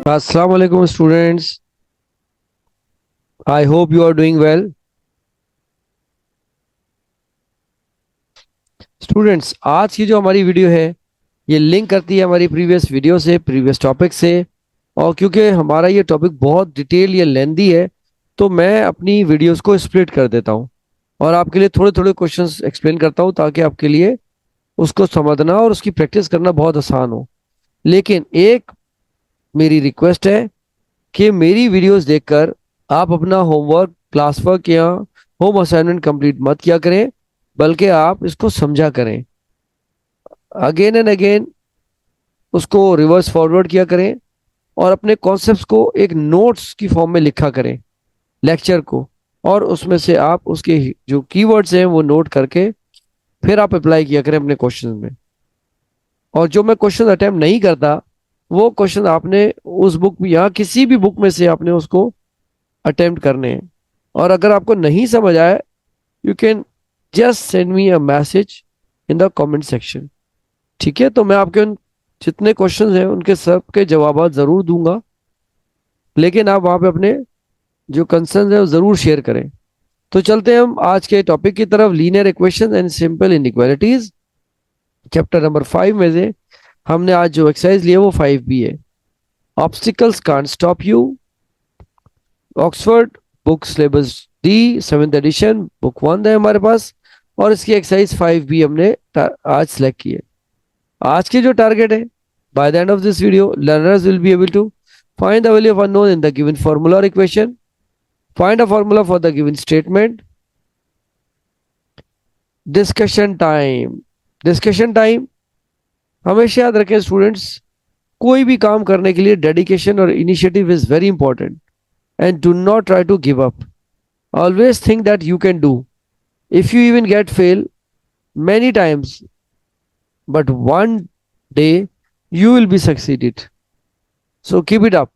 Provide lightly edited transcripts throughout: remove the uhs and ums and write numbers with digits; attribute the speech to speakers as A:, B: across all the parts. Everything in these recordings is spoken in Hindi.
A: Assalamu alaikum students. I hope you are doing well. Students, आज की जो हमारी वीडियो है ये लिंक करती है हमारी प्रीवियस वीडियो से, प्रीवियस टॉपिक से। और क्योंकि हमारा ये टॉपिक बहुत डिटेल या लेंदी है तो मैं अपनी वीडियोस को स्प्लिट कर देता हूँ और आपके लिए थोड़े थोड़े क्वेश्चंस एक्सप्लेन करता हूँ ताकि आपके लिए उसको समझना और उसकी प्रैक्टिस करना बहुत आसान हो। लेकिन एक मेरी रिक्वेस्ट है कि मेरी वीडियोस देखकर आप अपना होमवर्क, क्लास वर्क या होम असाइनमेंट कंप्लीट मत किया करें, बल्कि आप इसको समझा करें। अगेन एंड अगेन उसको रिवर्स फॉरवर्ड किया करें और अपने कॉन्सेप्ट्स को एक नोट्स की फॉर्म में लिखा करें, लेक्चर को। और उसमें से आप उसके जो कीवर्ड्स हैं वो नोट करके फिर आप अप्लाई किया करें अपने क्वेश्चन में। और जो मैं क्वेश्चन अटेम्प्ट नहीं करता वो क्वेश्चन आपने उस बुक या किसी भी बुक में से आपने उसको अटेम्प्ट करने हैं। और अगर आपको नहीं समझ आए, you can just send me a message in the comment section. ठीक है, तो मैं आपके उन जितने क्वेश्चंस हैं उनके सब के जवाब जरूर दूंगा, लेकिन आप वहां पे अपने जो कंसर्न है वो जरूर शेयर करें। तो चलते हैं हम आज के टॉपिक की तरफ, linear equation and simple inequalities. Chapter number 5 में से हमने आज जो एक्सरसाइज लिया वो 5B है। Obstacles can't stop you, Oxford book syllabus D 7th एडिशन, बुक 1 है हमारे पास। और इसकी एक्सरसाइज 5B हमने आज सेलेक्ट की है। आज के जो टारगेट है, by the end of this video learners will be able to find the value of unknown in the given formula or equation, find a formula for the given statement. Discussion time. Discussion time हमेशा याद रखें स्टूडेंट्स, कोई भी काम करने के लिए डेडिकेशन और initiative is very important and do not try to give up. Always think that you can do. If you even get fail many times, but one day you will be succeeded. So keep it up.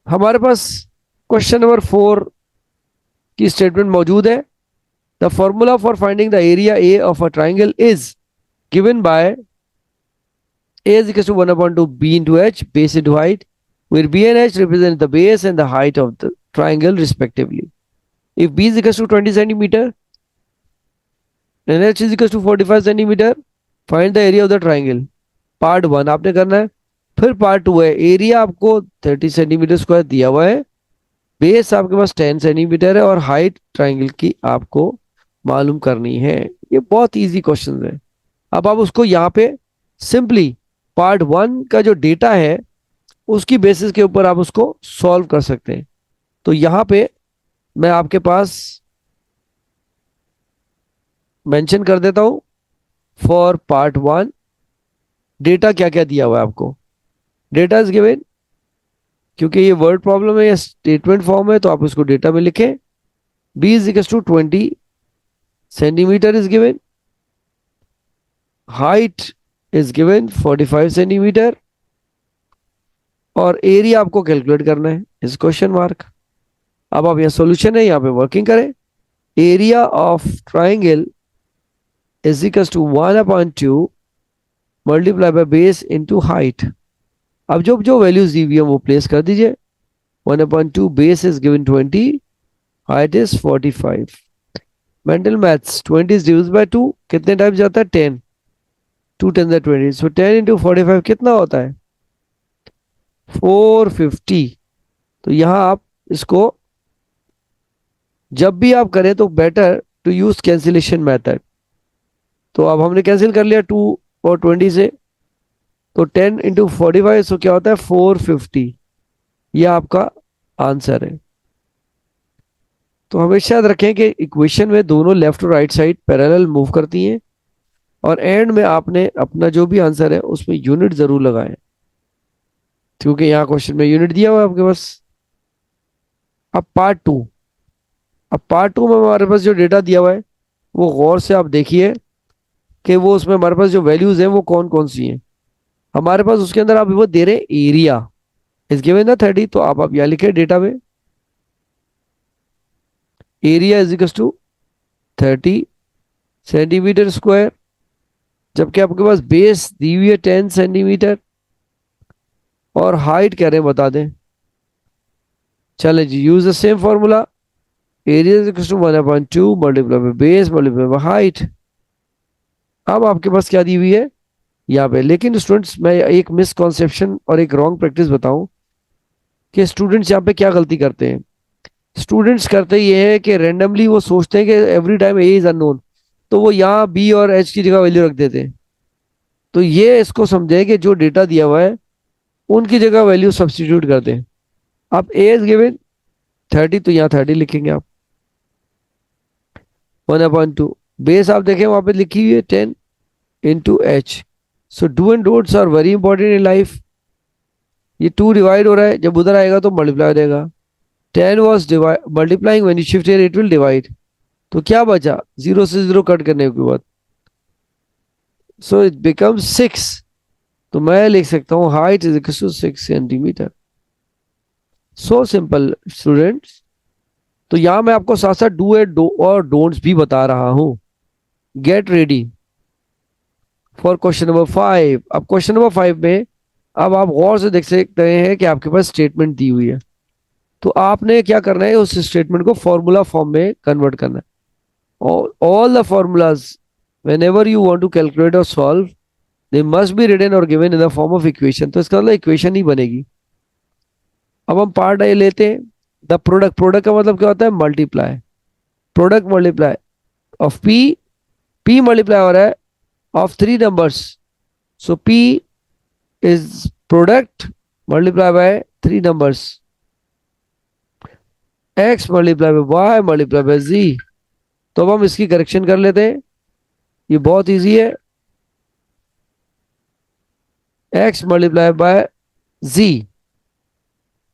A: हमारे पास क्वेश्चन नंबर 4 की स्टेटमेंट मौजूद है। The formula for finding the area A of a triangle is given by a is equal to 1 upon 2 b into h, base into height, where b and h represent the base and the height of the triangle respectively. If b is equal to 20 centimeter and h is equal to 45 centimeter, find the area of the triangle. Part 1 आपने करना है। फिर पार्ट 2 है, एरिया आपको 30 सेंटीमीटर स्क्वायर दिया हुआ है, बेस आपके पास 10 सेंटीमीटर है और हाइट ट्राइंगल की आपको मालूम करनी है। ये बहुत इजी क्वेश्चन है। अब आप उसको यहाँ पे सिंपली पार्ट 1 का जो डेटा है उसकी बेसिस के ऊपर आप उसको सॉल्व कर सकते हैं। तो यहाँ पे मैं आपके पास मेंशन कर देता हूं फॉर पार्ट 1 डेटा क्या क्या दिया हुआ है आपको। डेटा इज गिवन, क्योंकि ये वर्ड प्रॉब्लम है या स्टेटमेंट फॉर्म है तो आप उसको डेटा में लिखें। B is equal to 20 centimetre is given, height is given 45 centimetre और एरिया आपको कैलकुलेट करना है इस क्वेश्चन मार्क। अब आप यहाँ सोल्यूशन है, यहाँ पे वर्किंग करें। Area of triangle is equal to 1/2 multiply by base into height. अब जो जो वैल्यूज दी हुई है वो प्लेस कर दीजिए। 1/2 base is given 20, height is 45। Mental maths, 20 is divisible by 2 कितने टाइम जाता है? 10। 2 10 20, सो 10 इंटू 45 कितना होता है? 450। तो यहां आप इसको जब भी आप करें तो better to use cancellation method. तो अब हमने कैंसिल कर लिया 2 और 20 से, तो 10 इंटू 45 सो क्या होता है? 450। यह आपका आंसर है। तो हमेशा याद रखें कि इक्वेशन में दोनों लेफ्ट और राइट साइड पैरेलल मूव करती हैं और एंड में आपने अपना जो भी आंसर है उसमें यूनिट जरूर लगाएं, क्योंकि यहाँ क्वेश्चन में यूनिट दिया हुआ है आपके पास। अब पार्ट 2। अब पार्ट 2 में हमारे पास जो डेटा दिया हुआ है वो गौर से आप देखिए कि वो उसमें हमारे पास जो वैल्यूज हैं वो कौन कौन सी हैं। हमारे पास उसके अंदर आप वो दे रहे एरिया इज गिवन ना 30, तो आप यहाँ लिखे डेटा में area is equal to 30 centimetre square, जबकि आपके पास बेस दी हुई है 10 सेंटीमीटर और हाइट कह रहे हैं बता दें। चले जी, use the same formula, area is equal to 1/2 multiply by base multiply by height. अब आपके पास क्या दी हुई है यहाँ पे, लेकिन स्टूडेंट्स मैं एक मिसकॉन्सेप्शन और एक रॉन्ग प्रैक्टिस बताऊं कि स्टूडेंट्स यहाँ पे क्या गलती करते हैं। स्टूडेंट्स करते ये है कि रेंडमली वो सोचते हैं कि every time A is unknown, तो वो यहाँ बी और एच की जगह वैल्यू रख देते हैं। तो ये इसको समझे कि जो डेटा दिया हुआ है उनकी जगह वैल्यू सब्स्टिट्यूट कर दें। अब ए इज गिवन 30, तो यहाँ 30 लिखेंगे आप। 1/2 बेस आप देखें वहां पे लिखी हुई है 10 into h. So do and don'ts are very important in life. ये 2 डिवाइड हो रहा है, जब उधर आएगा तो मल्टीप्लाई हो जाएगा। 10 was multiplying, when you shift here it will divide. तो क्या बचा, 0 से 0 कट करने के बाद, सो इट बिकम्स 6। तो मैं लिख सकता हूँ height is equal to 6 centimetre. So simple students. तो यहां मैं आपको साथ साथ डू एंड डो और डोंट्स भी बता रहा हूं। Get ready for question number 5। अब क्वेश्चन नंबर 5 में अब आप गौर से देख सकते हैं कि आपके पास स्टेटमेंट दी हुई है। तो आपने क्या करना है, उस स्टेटमेंट को फॉर्मूला फॉर्म में कन्वर्ट करना है। All the formulas whenever you want to calculate or solve, they must be written or given in the form of equation। तो इसका मतलब इक्वेशन ही बनेगी। अब हम पार्ट ए लेते हैं, द प्रोडक्ट। प्रोडक्ट का मतलब क्या होता है, multiply. Product multiply of p, p multiply हो रहा है of 3 numbers. So p is product multiply by 3 numbers, x multiply by y multiply by z. तो अब हम इसकी करेक्शन कर लेते हैं, ये बहुत इजी है। X multiply by g,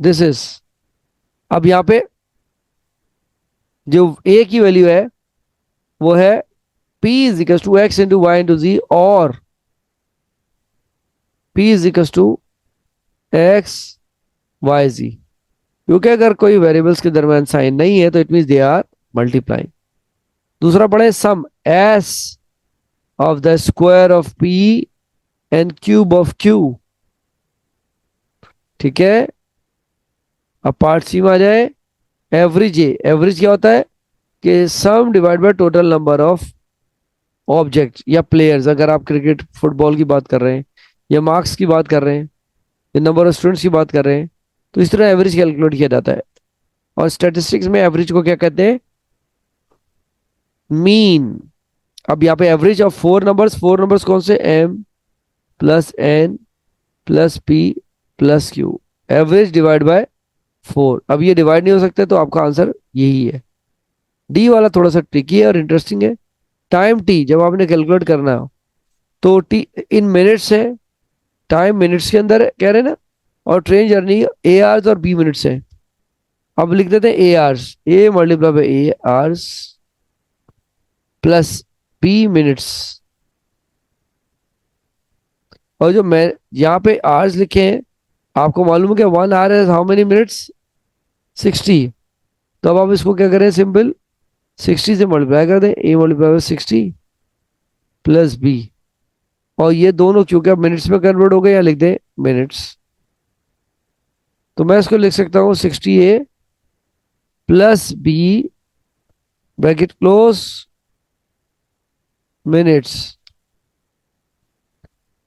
A: this is. अब यहां पे जो ए की वैल्यू है वो है p is equal to x into y into z, और p is equal to x y z. क्योंकि अगर कोई वेरिएबल्स के दरमियान साइन नहीं है तो it mean they are multiplying. दूसरा पढ़े, sum s of the square of p and cube of q। ठीक है, अब पार्ट सी में आ जाए, एवरेज। एवरेज क्या होता है कि sum divide by total number of object या प्लेयर्स। अगर आप क्रिकेट फुटबॉल की बात कर रहे हैं, या मार्क्स की बात कर रहे हैं, या नंबर ऑफ स्टूडेंट्स की बात कर रहे हैं, तो इस तरह एवरेज कैलकुलेट किया जाता है। और स्टैटिस्टिक्स में एवरेज को क्या कहते हैं, मीन। अब यहाँ पे एवरेज ऑफ 4 नंबर्स, 4 नंबर्स कौन से, m plus n plus p plus q, average divide by 4। अब ये डिवाइड नहीं हो सकते, तो आपका आंसर यही है। डी वाला थोड़ा सा ट्रिकी है और इंटरेस्टिंग है। टाइम टी जब आपने कैलकुलेट करना हो तो टी इन मिनट्स है, टाइम मिनट्स के अंदर कह रहे हैं ना, और ट्रेन जर्नी ए आवर्स और बी मिनट्स है। अब लिख देते हैं A hours, A multiply by A hours plus B minutes. और जो मैं यहाँ पे आवर्स लिखे हैं, आपको मालूम है कि 1 आवर है हाउ मेनी मिनट्स, 60। तो अब आप इसको क्या करें, सिंपल 60 से मल्टीप्लाई कर दें, ए मल्टीप्लाई बाय 60 प्लस बी। और ये दोनों क्योंकि अब मिनट्स में कन्वर्ट हो गए, यहाँ लिख दें मिनट्स। तो मैं इसको लिख सकता हूँ 60A plus b bracket close minutes.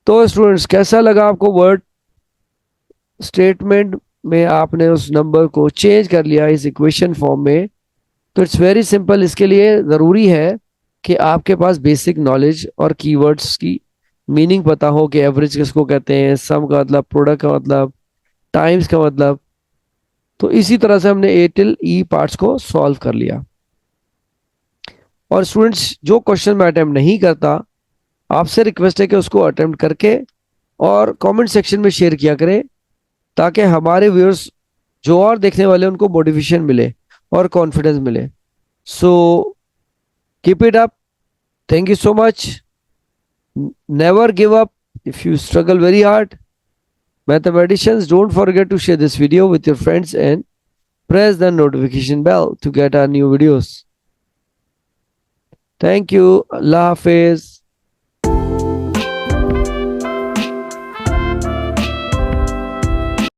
A: तो स्टूडेंट्स कैसा लगा आपको वर्ड स्टेटमेंट में आपने उस नंबर को चेंज कर लिया इस इक्वेशन फॉर्म में। तो इट्स वेरी सिंपल। इसके लिए ज़रूरी है कि आपके पास बेसिक नॉलेज और कीवर्ड्स की मीनिंग पता हो कि एवरेज किसको कहते हैं, सम का मतलब, प्रोडक्ट का मतलब, टाइम्स का मतलब। तो इसी तरह से हमने ए टिल ई पार्ट्स को सॉल्व कर लिया। और स्टूडेंट्स जो क्वेश्चन मैं अटेम्प्ट नहीं करता, आपसे रिक्वेस्ट है कि उसको अटेम्प्ट करके और कमेंट सेक्शन में शेयर किया करें, ताकि हमारे व्यूअर्स जो और देखने वाले उनको मोटिवेशन मिले और कॉन्फिडेंस मिले। So keep it up, thank you so much, never give up if you struggle very hard. Mathematicians, don't forget to share this video with your friends and press the notification bell to get our new videos. Thank you. Allah Hafiz.